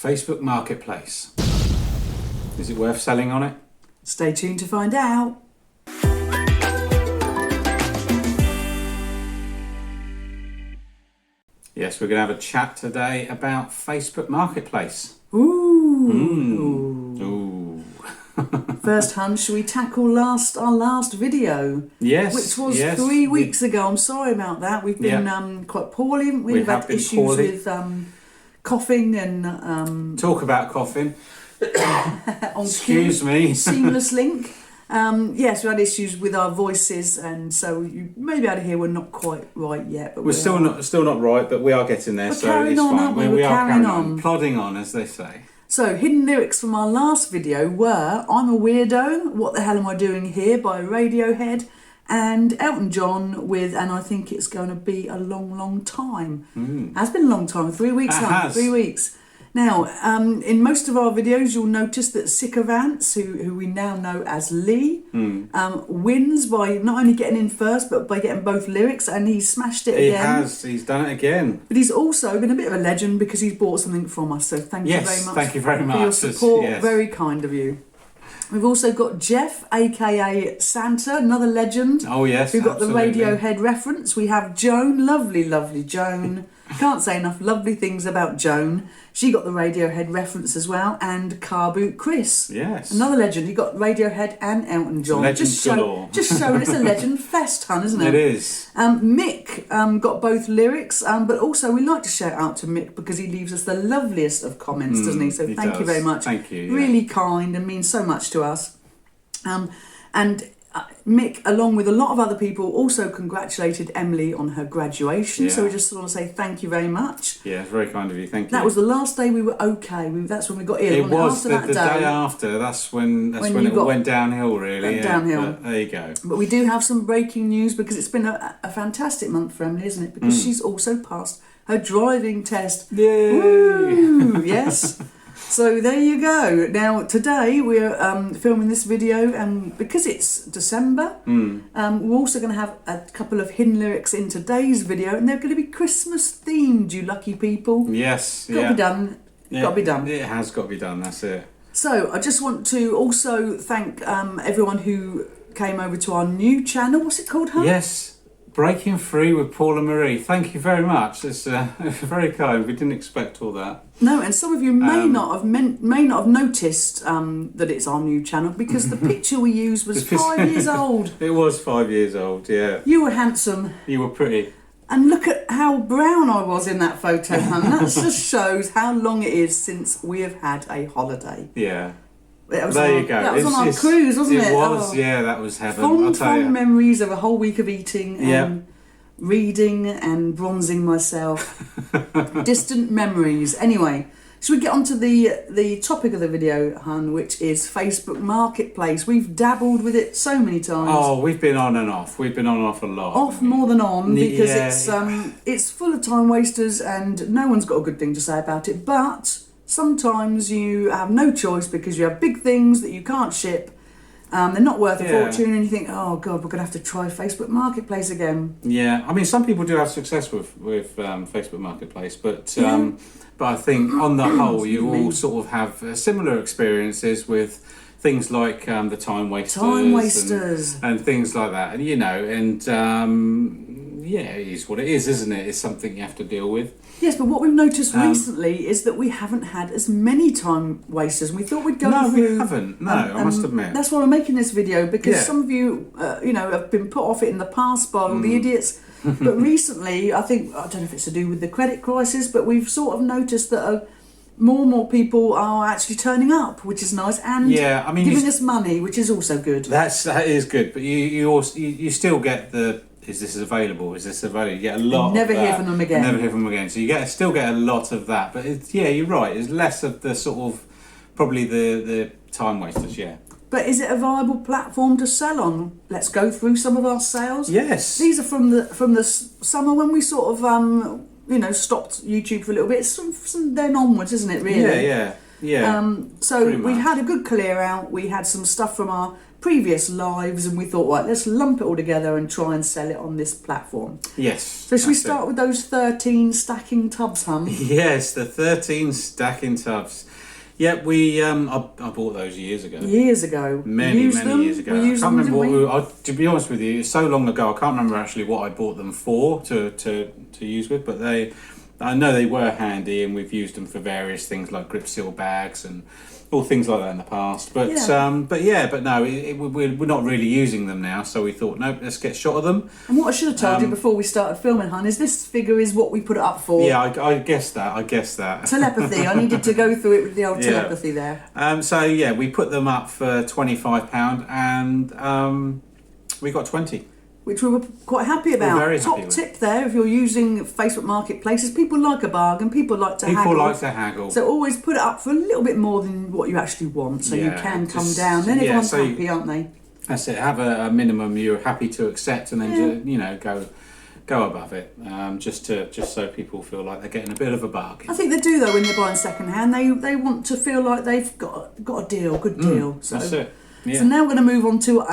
Facebook Marketplace. Is it worth selling on it? Stay tuned to find out. Yes, we're going to have a chat today about Facebook Marketplace. Ooh. Ooh. First, Hun, shall we tackle our last video? Yes. Which was yes. 3 weeks ago. I'm sorry about that. We've been quite poorly, haven't we? We We've have had been issues poorly. with coughing and... Talk about coughing. on Excuse cue. me. Seamless link. Yes, we had issues with our voices, and so you may be able to hear we're not quite right yet. But We're still not right, but we are getting there, We're so carrying it's on, fine. aren't we? We We're are carrying carrying on. plodding on, as they say. So, hidden lyrics from our last video were I'm a Weirdo, What the Hell Am I Doing Here by Radiohead, and Elton John with And I Think It's Going to Be a Long, Long Time. Has been a long time, 3 weeks It now, has. 3 weeks. Now, in most of our videos, you'll notice that Sycophants, who we now know as Lee, wins by not only getting in first, but by getting both lyrics, and he's smashed it again. He's done it again. But he's also been a bit of a legend because he's bought something from us, so thank you very much. Thank you very much For your support, Yes. very kind of you. We've also got Jeff, aka Santa, another legend. Oh yes, Who got absolutely. the Radiohead reference. We have Joan, lovely, lovely Joan. Can't say enough lovely things about Joan. She got the Radiohead reference as well. And Car Boot Chris. Yes. Another legend. He got Radiohead and Elton John. Legends galore. Just showing it's a legend fest, hun, isn't it? It is. Mick got both lyrics, but also we like to shout out to Mick because he leaves us the loveliest of comments, doesn't he? So he thank you does. very much. Thank you, yeah. Really kind and means so much to us. And Mick, along with a lot of other people, also congratulated Emily on her graduation. So Yeah. we just want to say thank you very much. Yeah, it's very kind of you. Thank you. That was the last day we were okay. That's when we got ill. It was after the day after. That's when When you it got- went downhill, really. went downhill. But there you go. But we do have some breaking news because it's been a fantastic month for Emily, isn't it? Because she's also passed her driving test. Yay! Woo! Yes. So there you go. Now today we're filming this video, and because it's December, we're also going to have a couple of hidden lyrics in today's video, and they're going to be Christmas themed. You lucky people! Yes. Got to be done. Yeah, Got to be done. It has got to be done. That's it. So I just want to also thank everyone who came over to our new channel. What's it called, huh? Yes. Breaking Free with Paula Marie. Thank you very much. It's very kind. We didn't expect all that. No, and some of you may not have noticed that it's our new channel because the picture we used was 5 years old. It was 5 years old. Yeah. You were handsome, You were pretty. and look at how brown I was in that photo, hun. That just shows how long it is since we have had a holiday. Yeah. That was There on you go. That was on our cruise, wasn't it? It was. Oh. Yeah, that was heaven. I'll tell you. Fond memories of a whole week of eating and Yeah. reading and bronzing myself. Distant memories. Anyway, should we get on to the topic of the video, hun, which is Facebook Marketplace. We've dabbled with it so many times. Oh, we've been on and off. We've been on and off a lot. Off more than on, because Yeah. it's full of time wasters and no one's got a good thing to say about it. But sometimes you have no choice because you have big things that you can't ship. They're not worth a Yeah. fortune, and you think, oh God, we're going to have to try Facebook Marketplace again. Yeah, I mean, some people do have success with Facebook Marketplace, but I think on the whole, you all sort of have similar experiences with things like the time wasters, and things like that, and yeah, it is what it is, isn't it? It's something you have to deal with. Yes, but what we've noticed recently is that we haven't had as many time wasters. And we thought we'd go through. We haven't. No, I must admit. That's why we're making this video, because Yeah. some of you, have been put off it in the past by all the idiots. But recently, I don't know if it's to do with the credit crisis, but we've sort of noticed that more and more people are actually turning up, which is nice, and Yeah, I mean, giving us money, which is also good. That is good, but you still get the. Is this available? Is this available? You get a lot. Never of hear that. from them again. Never hear from them again. So you still get a lot of that. But you're right. It's less of the sort of probably the time wasters. Yeah. But is it a viable platform to sell on? Let's go through some of our sales. Yes. These are from the summer when we sort of stopped YouTube for a little bit. It's from then onwards, isn't it? Really. Yeah, yeah. Yeah. So pretty we much. had a good clear out. We had some stuff from our previous lives, and we thought, right, let's lump it all together and try and sell it on this platform. Yes. So should we that's it. start with those 13 stacking tubs, hum? Yes, the 13 stacking tubs. Yeah, I bought those years ago. Years ago. Many Used them. years ago. We I used can't them, remember didn't what we? to be honest with you, it's so long ago. I can't remember actually what I bought them for to use with, but I know they were handy, and we've used them for various things like grip seal bags and all things like that in the past. But no, we're not really using them now. So we thought, no, let's get a shot of them. And what I should have told you before we started filming, hun, is this figure is what we put it up for. Yeah, I guess that. Telepathy. I needed to go through it with the old Yeah. telepathy there. So yeah, we put them up for £25, and we got 20. Which we were quite happy about. very Top happy with. tip there, if you're using Facebook Marketplaces, people like a bargain, people like to haggle. People like to haggle. So always put it up for a little bit more than what you actually want, so you Yeah, can come just- down. Then yeah, everyone's so happy, aren't they? That's it. Have a minimum you're happy to accept, and then go above it. Just so people feel like they're getting a bit of a bargain. I think they do though when they're buying second hand. They want to feel like they've got a deal, good deal. So That's it. Yeah. So now we're going to move on to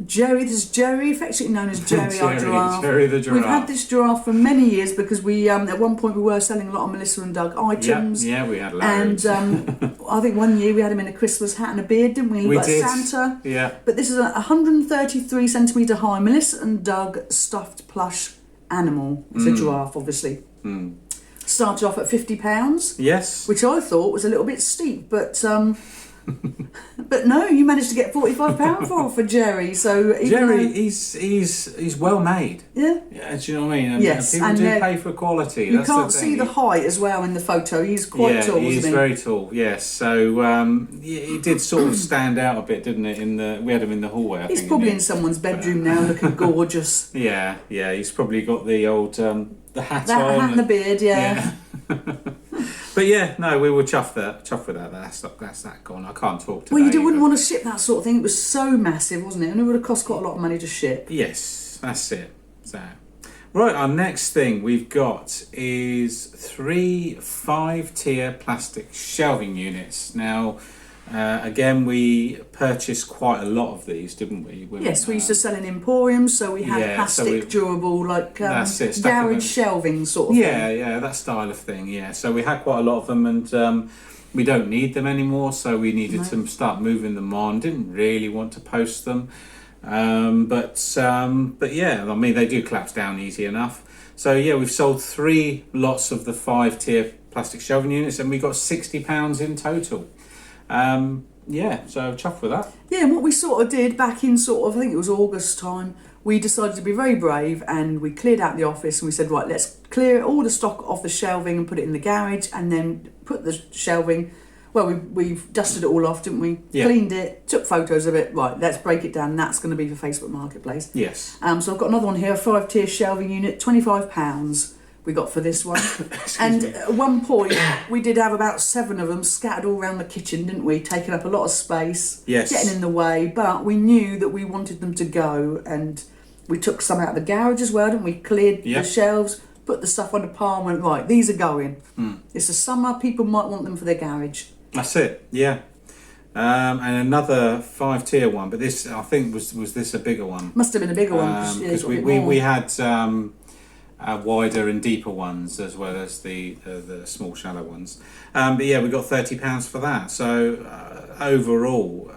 Jerry. This is Jerry, affectionately known as Jerry, our giraffe. Jerry the giraffe. We've had this giraffe for many years because we at one point we were selling a lot of Melissa and Doug items. Yeah, we had loads. And I think one year we had him in a Christmas hat and a beard, didn't we? We Like did. Santa. Yeah. But this is a 133 centimetre high Melissa and Doug stuffed plush animal. It's a giraffe, obviously. Started off at £50, Yes. which I thought was a little bit steep, but but no, you managed to get £45 for Jerry. So even Jerry, though- he's well made. yeah. Yeah, do you know what I mean? And Yes, people and, do pay for quality. You That's can't the see thing. the height as well in the photo. He's quite tall, he's isn't he? very tall. Yes, so he did sort of stand out a bit, didn't it? We had him in the hallway. I He's think, probably didn't in someone's bedroom now, looking gorgeous. he? Yeah. He's probably got the old the hat That on. hat and the beard, yeah. But yeah, no, we were chuffed with that. That's that gone. I can't talk today. Well, you wouldn't but- want to ship that sort of thing. It was so massive, wasn't it? And it would have cost quite a lot of money to ship. Yes, that's it. So, right, our next thing we've got is 3 5-tier plastic shelving units. Now, again, we purchased quite a lot of these, didn't we? Yes, we used to sell in emporiums, so we had Yeah, so plastic, we- durable, like That's it, stuff in garage them. shelving sort of Yeah, that style of thing. Yeah, so we had quite a lot of them, and we don't need them anymore. So we needed to start moving them on. Didn't really want to post them, but yeah, I mean they do collapse down easy enough. So yeah, we've sold 3 lots of the 5-tier plastic shelving units, and we got £60 in total. Yeah, so chuffed with that. Yeah, and what we sort of did back in I think it was August time, we decided to be very brave and we cleared out the office and we said, right, let's clear all the stock off the shelving and put it in the garage and then put the shelving, well, we've dusted it all off, didn't we? Yeah. Cleaned it, took photos of it, right, let's break it down, that's going to be for Facebook Marketplace. Yes. So I've got another one here, a 5-tier shelving unit, £25 we got for this one. And at one point, we did have about 7 of them scattered all around the kitchen, didn't we? Taking up a lot of space, Yes. getting in the way, but we knew that we wanted them to go, and we took some out of the garage as well, didn't we? Cleared Yeah. the shelves, put the stuff on the pile and went, right, these are going. It's the summer, people might want them for their garage. That's it. Yeah. And another 5-tier one, but this I think was this a bigger one. Must have been a bigger one, yeah, Because got a bit we more. had wider and deeper ones as well as the small shallow ones. But yeah, we got £30 for that. So overall,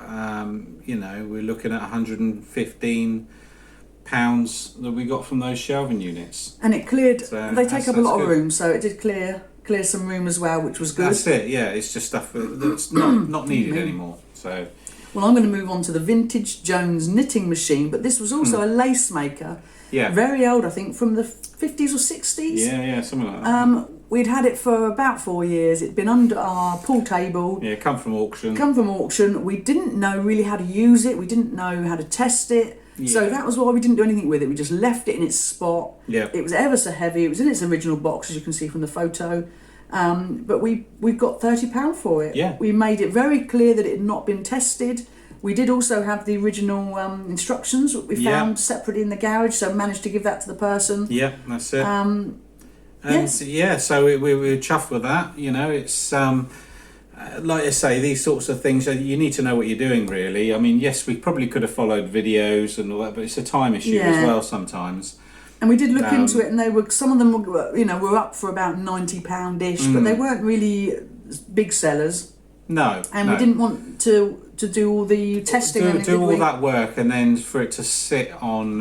we're looking at £115 that we got from those shelving units. And it cleared, So they take up a that's lot of good. room, so it did clear some room as well, which was good. That's it. Yeah, it's just stuff that's not needed anymore. So Well, I'm going to move on to the vintage Jones knitting machine, but this was also a lace maker. yeah, Very old, I think, from the 50s or 60s. yeah, something like that. We'd had it for about 4 years. It'd been under our pool table, Yeah, come from auction. come from auction. We didn't know really how to use it. We didn't know how to test it. So Yeah. that was why we didn't do anything with it. We just left it in its spot. Yeah. It was ever so heavy. It was in its original box, as you can see from the photo. But we got £30 for it. Yeah. We made it very clear that it had not been tested. We did also have the original instructions that we Yeah. found separately in the garage, so managed to give that to the person. Yeah, that's it. Yes. Yeah, so we were chuffed with that. It's like I say, these sorts of things, you need to know what you're doing, really. I mean, yes, we probably could have followed videos and all that, but it's a time issue as Yeah. well sometimes. And we did look into it, and they were, some of them were, were up for about £90-ish, but they weren't really big sellers. No, And no. we didn't want to do all the testing. do all that work and then for it to sit on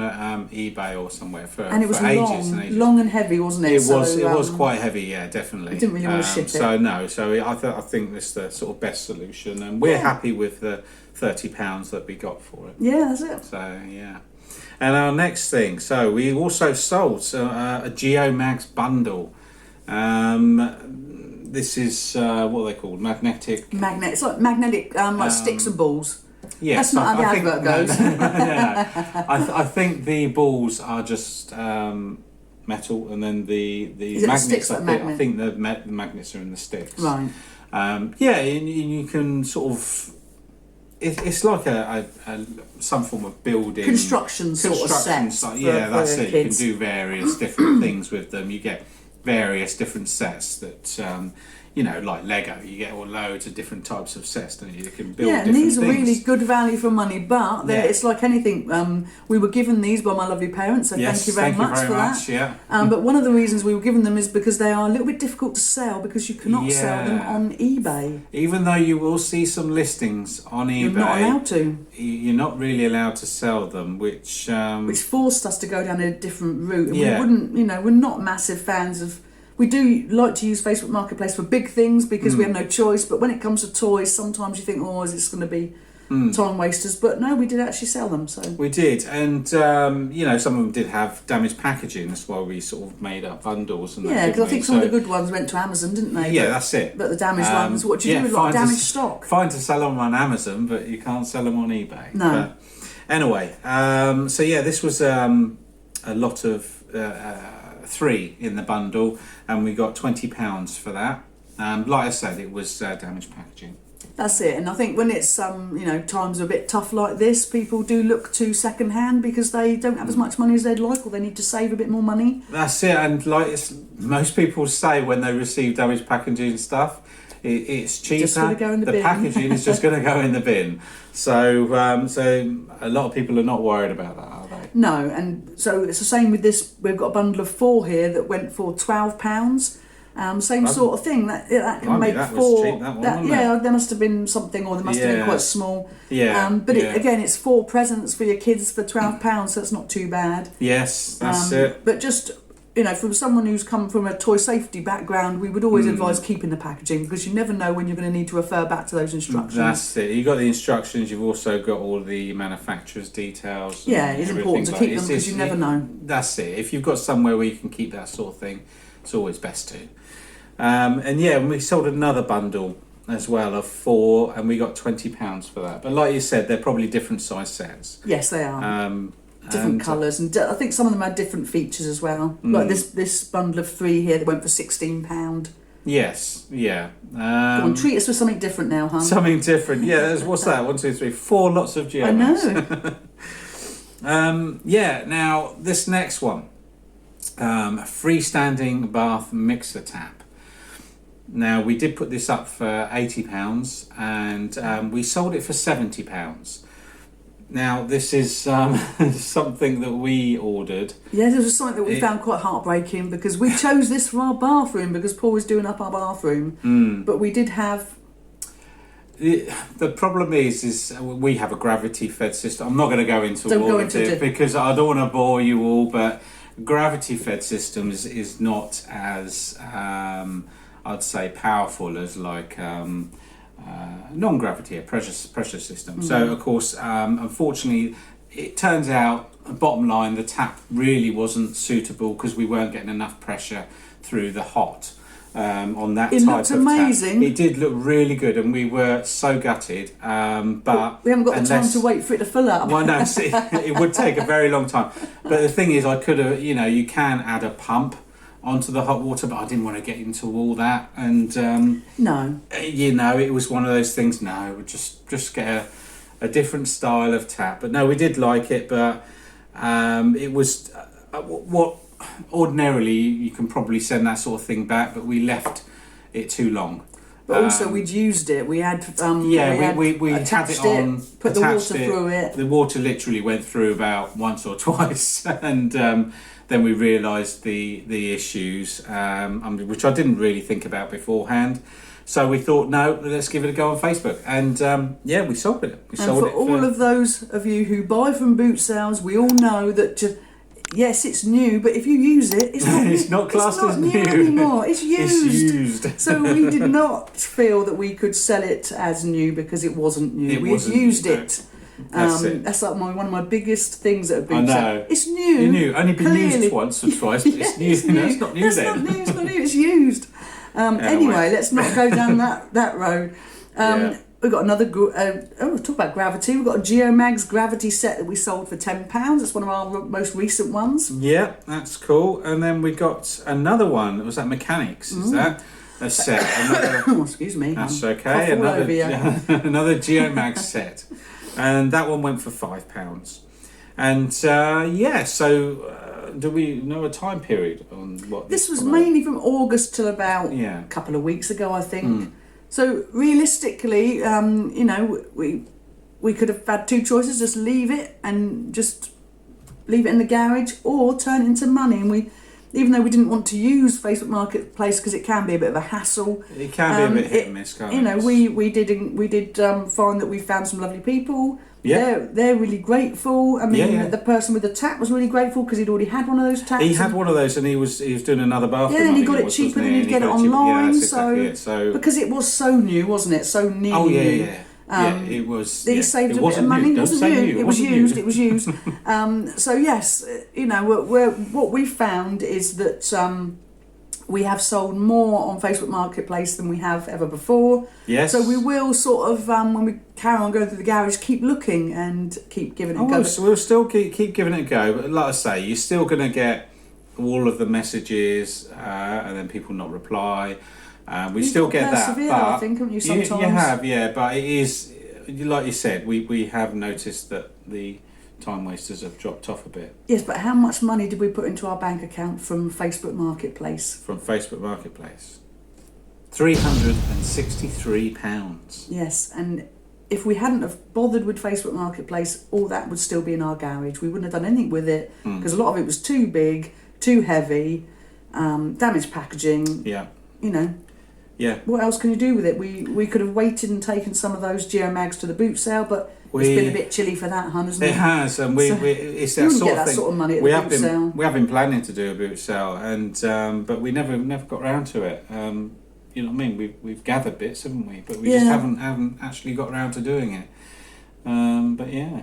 eBay or somewhere for, and it was for ages and ages. long and heavy, wasn't it? It was quite heavy, yeah, definitely. We didn't really want to ship it. So no, so I think this is the sort of best solution, and we're happy with the £30 that we got for it. Yeah, that's it. So yeah. And our next thing, so we also sold a GeoMags bundle. This is what are they called? Magnetic. It's like magnetic, like sticks and balls. Yes, That's not how the advert goes. I think the balls are just metal, and then the Is it the magnets. sticks that I magnet? think the magnets are in the sticks. Right. Yeah, and you can sort of. It's like some form of building Construction sort of set. Yeah, that's it. Kids. You can do various different things with them. You get various different sets that like Lego. You get all loads of different types of sets, don't you? You can build. Yeah, and different these are things. really good value for money, but Yeah. it's like anything. We were given these by my lovely parents, so Yes, thank you very much for that. Yeah. But one of the reasons we were given them is because they are a little bit difficult to sell because you cannot sell them Yeah. on eBay. Even though you will see some listings on eBay, You're not allowed to, you're not really allowed to sell them, which forced us to go down a different route. And Yeah. we wouldn't, we're not massive fans of. We do like to use Facebook Marketplace for big things because we have no choice. But when it comes to toys, sometimes you think, oh, is this going to be time wasters? But no, we did actually sell them. So we did, and some of them did have damaged packaging. That's why we sort of made up bundles and that. yeah, because didn't I think we? some of the good ones went to Amazon, didn't they? Yeah, that's it. But the damaged ones, what do you do with fine to damaged stock? Fine to sell them on Amazon, but you can't sell them on eBay. No. But anyway, so yeah, this was a lot of 3 in the bundle, and we got £20 for that. Like I said, it was damaged packaging. That's it, and I think when it's times are a bit tough like this, people do look to second hand because they don't have as much money as they'd like, or they need to save a bit more money. That's it, and most people say when they receive damaged packaging and stuff, it's cheaper. Just gonna go in the bin. Packaging is just going to go in the bin. So a lot of people are not worried about that, are they? No, and so it's the same with this. We've got a bundle of 4 here that went for £12. Same sort of thing. That can Blimey, make that was 4. cheap, that one, wasn't yeah, there must have been something, or they must have been Yeah. quite small. Yeah. But yeah. again, it's 4 presents for your kids for £12, so it's not too bad. Yes, that's it. But just from someone who's come from a toy safety background, we would always advise keeping the packaging because you never know when you're going to need to refer back to those instructions. That's it. You've got the instructions. You've also got all the manufacturer's details. Yeah, and it's everything important to like keep it. them because you never know. That's it. If you've got somewhere where you can keep that sort of thing, it's always best to. And we sold another bundle as well of 4, and we got £20 for that. But like you said, they're probably different size sets. Yes, they are. Different and- colours, and I think some of them had different features as well. Like this bundle of 3 here that went for £16. Yes, yeah. Go on, treat us with something different now, hon. Something different. Yeah, what's that? 1, 2, 3, 4 lots of GeoMags. I know. Yeah, now this next one, freestanding bath mixer tap. Now we did put this up for £80, and we sold it for £70. Now this is something that we ordered. Yeah, this was something that we found quite heartbreaking because we chose this for our bathroom because Paul was doing up our bathroom. But we did have. The problem is we have a gravity fed system. I'm not going to go into Don't all go of into it it. because I don't want to bore you all, but gravity fed systems is not as I'd say powerful as like non-gravity, a pressure system. So of course, unfortunately, it turns out, bottom line, the tap really wasn't suitable because we weren't getting enough pressure through the hot on that It type looked of amazing. tap. It did look really good, and we were so gutted. But We haven't got the time unless- to wait for it to fill up. well, no, see, it would take a very long time. But the thing is, I could have, you can add a pump onto the hot water, but I didn't want to get into all that. And, No. it was one of those things, no, we'll just get a different style of tap. But no, we did like it, but it was what ordinarily you can probably send that sort of thing back, but we left it too long. But also we'd used it. We had we had attached it on, put the water attached it. through it. The water literally went through about once or twice, and then we realised the issues, which I didn't really think about beforehand. So we thought, no, let's give it a go on Facebook, and we sold it. And for all of those of you who buy from boot sales, we all know that. Yes, it's new, but if you use it, it's not, it's not classed as new anymore. It's used. It's used. So we did not feel that we could sell it as new because it wasn't new. We had used it. That's like one of my biggest things that have been said. It's new. It's new. Only been used once or twice, but it's new. It's new. No, it's not new That's then. Not new. It's not new. It's used. Anyway, let's not go down that road. We've got another. We'll talk about Gravity. We've got a Geomags Gravity set that we sold for £10. That's one of our most recent ones. Yeah, that's cool. And then we got another one. Was that Mechanics? Is that a set? Another, excuse me. That's okay. Another Geomags set, and that one went for £5. And so do we know a time period on what this was? Mainly from August till about a couple of weeks ago, I think. So realistically, we could have had two choices: just leave it and just leave it in the garage, or turn it into money. And we, even though we didn't want to use Facebook Marketplace because it can be a bit of a hassle, it can be a bit hit and miss. We did find that we found some lovely people. Yeah, they're really grateful. I mean, the person with the tap was really grateful because he'd already had one of those taps. He had one of those, and he was doing another bathroom. Yeah, and he got it cheaper than he'd get it online. So because it was so new, wasn't it? So nearly new. It was. He saved a bit of money. It wasn't new. It was used. It was used. So yes, what we found is that we have sold more on Facebook Marketplace than we have ever before. Yes. So we will sort of, when we carry on going through the garage, keep looking and keep giving it a go. So we'll still keep giving it a go. But like I say, you're still going to get all of the messages and then people not reply. We still get that. But I think, haven't you, sometimes? You have, yeah. But it is, like you said, we have noticed that the time wasters have dropped off a bit. Yes, but how much money did we put into our bank account from Facebook Marketplace? From Facebook Marketplace? £363. Yes, and if we hadn't have bothered with Facebook Marketplace, all that would still be in our garage. We wouldn't have done anything with it because a lot of it was too big, too heavy, damaged packaging. Yeah. Yeah. What else can you do with it? We could have waited and taken some of those Geomags to the boot sale, but it's been a bit chilly for that, hun, hasn't it? It has, and it's that sort of thing. Sort of money at the boot sale. We have been planning to do a boot sale, and but we never got around to it. You know what I mean? We've gathered bits, haven't we? But we just haven't actually got around to doing it. But yeah.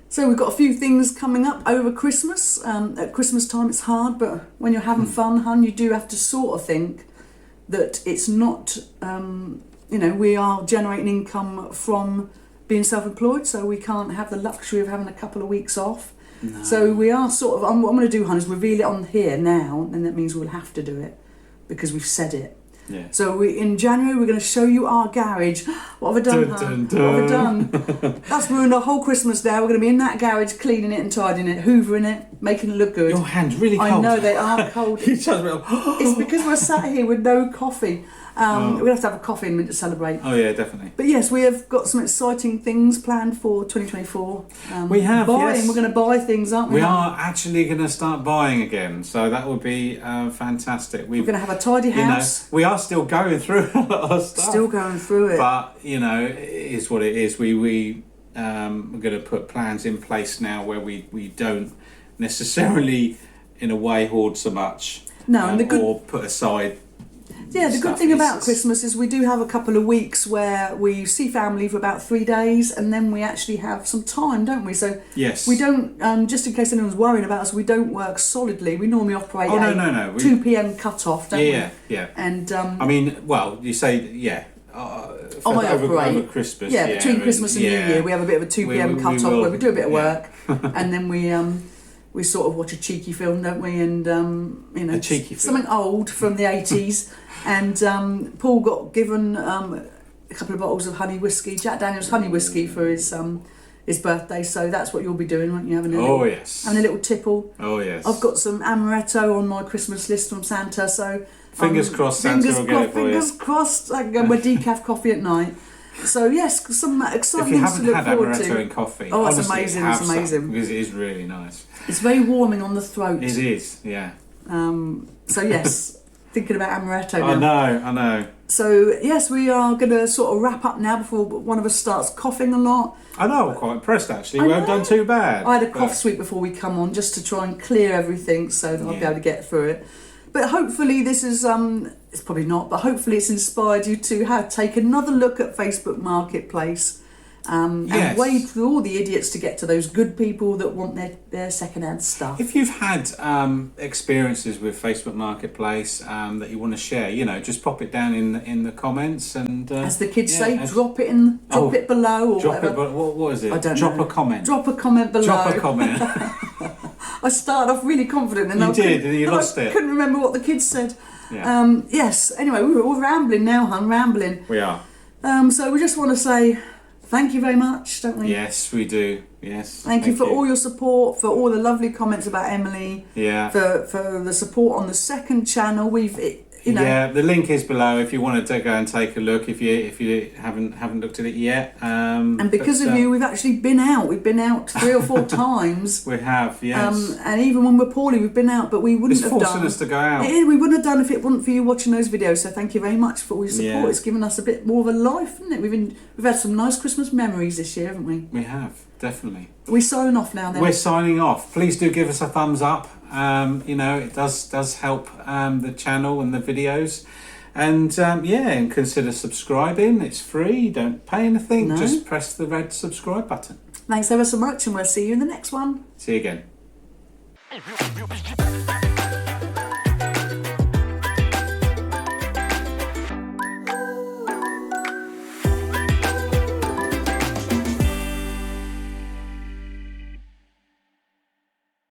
So we've got a few things coming up over Christmas. At Christmas time, it's hard, but when you're having fun, hun, you do have to sort of think that it's not. We are generating income from being self-employed, so we can't have the luxury of having a couple of weeks off. No. So we are sort of. What I'm going to do, hun, is reveal it on here now, and that means we'll have to do it because we've said it. Yeah. So in January we're going to show you our garage. What have I done, hun? What have I done? That's ruined our whole Christmas now. We're going to be in that garage, cleaning it and tidying it, hoovering it, making it look good. Your hands really cold. I know they are cold. It's because we're sat here with no coffee. We'll have to have a coffee in a minute to celebrate. Oh yeah, definitely. But yes, we have got some exciting things planned for 2024. We have, yes. We're going to buy things, aren't we? We are actually going to start buying again, so that would be fantastic. We're going to have a tidy house. We are still going through a lot of stuff. Still going through it. But, it is what it is. We're going to put plans in place now where we don't necessarily, in a way, hoard so much. No, and or put aside. Yeah, the good thing about Christmas is we do have a couple of weeks where we see family for about 3 days, and then we actually have some time, don't we? So yes, we don't. Just in case anyone's worrying about us, we don't work solidly. We normally operate at 2 p.m. cut off, don't we? Yeah. And you say over Christmas. Yeah, between Christmas and New Year, we have a bit of a 2 p.m. cut off where we do a bit of work, and then we sort of watch a cheeky film, don't we? And a cheeky film. Something old from the 80s. And Paul got given a couple of bottles of honey whiskey, Jack Daniel's honey whiskey, for his birthday. So that's what you'll be doing, won't you? Having a little tipple. Oh yes. I've got some amaretto on my Christmas list from Santa. So Fingers crossed Santa will get it for you. Fingers crossed I can go my decaf coffee at night. So yes, some If exciting you things to haven't look had forward amaretto to. in coffee, Oh, it's honestly, amazing, have it's some, amazing. because it is really nice. It's very warming on the throat. It is, yeah. So yes, thinking about amaretto now. I know. So yes, we are going to sort of wrap up now before one of us starts coughing a lot. I know, I'm quite impressed actually. I We haven't know. done too bad. I had a but- cough sweep before we come on just to try and clear everything so that I'll be Yeah. able to get through it. But hopefully this is, it's probably not, but hopefully it's inspired you to take another look at Facebook Marketplace and Yes. wade through all the idiots to get to those good people that want their second-hand stuff. If you've had experiences with Facebook Marketplace that you want to share, just pop it down in the comments and As the kids yeah, say, as- drop it below or drop whatever. it. But what is it? I don't drop know. a comment. Drop a comment below. Drop a comment. I started off really confident and You I did, couldn't- and you lost I it. couldn't remember what the kids said. Yeah. Yes, anyway, we're rambling now, hon, rambling. We are. So we just want to say thank you very much, don't we? Yes, we do. Yes. Thank you for all your support, for all the lovely comments about Emily, Yeah. for the support on the second channel. Yeah, the link is below if you wanted to go and take a look. If you haven't looked at it yet. And because of you, we've actually been out. We've been out 3 or 4 times. we have. Yes. And even when we're poorly, we've been out, but we wouldn't It's have forcing done. us to go out. We wouldn't have done if it wasn't for you watching those videos. So thank you very much for all your support. Yeah. It's given us a bit more of a life, isn't it? We've had some nice Christmas memories this year, haven't we? We have, definitely. We're signing off now. Then We're signing off. Please do give us a thumbs up. It does help the channel and the videos. And and consider subscribing. It's free. You don't pay anything. No. Just press the red subscribe button. Thanks ever so much, and we'll see you in the next one. See you again.